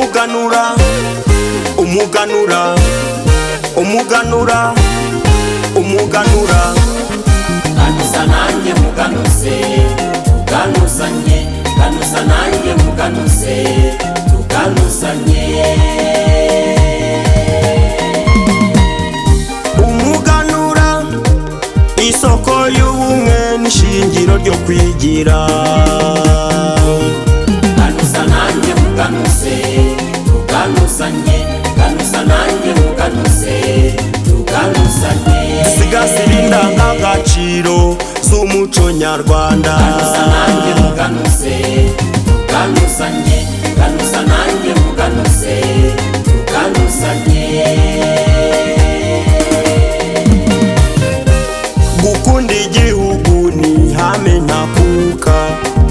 umuganura umuganura umuganura umuganura ganuza nanjye muganuse tuganuzanye ganuza nanjye muganuse tuganuzanye umuganura isoko y'ubumwe n'ishingiro ryo kwigira ganuza nanjye muganuse tuganuzanye ganuza nanjye muganuse tuganuzanye sigasira indangagaciro z'umuco nyarwanda ganuza nanjye muganuse tuganuzanye ganuza nanjye muganuse tuganuzanye gukunda igihugu ni ihame ntakuka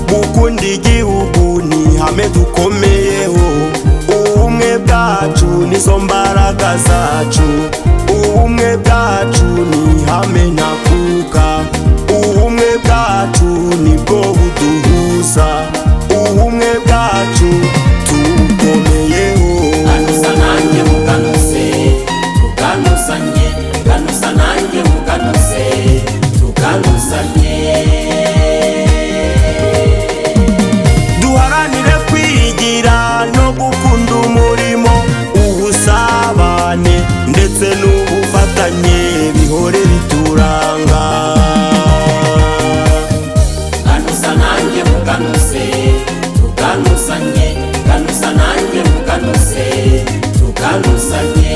gukunda igihugu ni ihame dukomeyeho ubumwe bwacu nizo mbaraga zacu ubumwe bwacu ni ihame ntakuka ubumwe bwacu nibwo buduhuza ubumwe bwacu tubukomeyeho ganuza nanjye muganuse tuganuzanye ganuza nanjye muganuse tuganuzanye duharanire kwigira no gukunda umurimo ubusabane ndetse n'ubufatanye bihore bituranga ganuza nanjye muganuse tuganuzanye ganuza nanjye muganuse tuganuzanye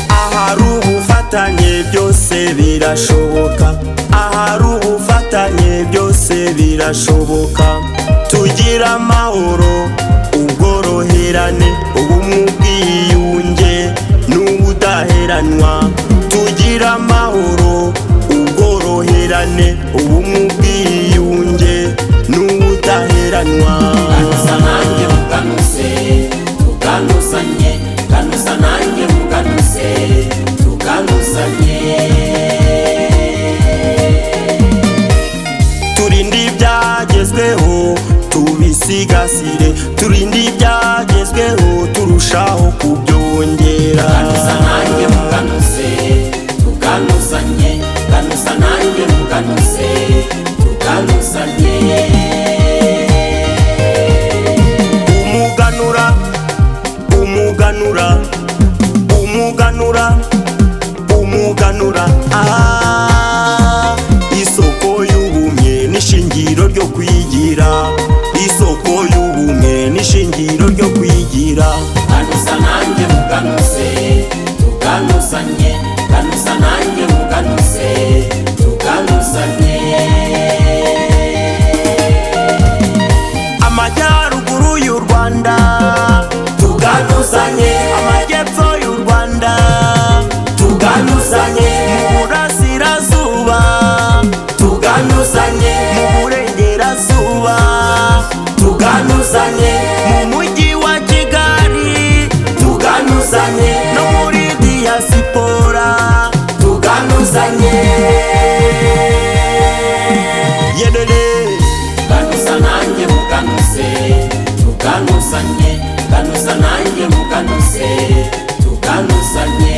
ahari ubufatanye byose birashoboka ahari ubufatanye byose birashoboka tugira amahoro ubworoherane ubumwe ubwiyunge n'ubudaheranwa tugira amahoro ubworoherane ubumwe ubwiyunge n'ubudaheranwa ganuza nanjye muganuse tuganuzanye ganuza nanjye muganuse tuganuzanye turinde ibyagezweho tubisigasire turinde ibyagezweho turushaho kubyongera ganuza nanjye muganuse tuganuzanye ganuza nanjye muganuse tuganuzanye umuganura umuganura umuganura umuganura isoko y'ubumwe n'ishingiro ryo kwigira isoko y'ubumwe n'ishingiro ryo kwigira ganuza nanjye muganuse tuganuzanye ganuza nanjye muganuse tuganuzanye amajyaruguru y'u Rwanda tuganuzanye amajyepfo y'u Rwanda tuganuzanye mu burasirazuba tuganuzanye mu burengerazuba tuganuzanye mu mujyi wa Kigali tuganuzanye no muri diaspora tuganuzanye yedede ganuza nanjye muganuse tuganuzanye ganuza nanjye muganuse tuganuzanye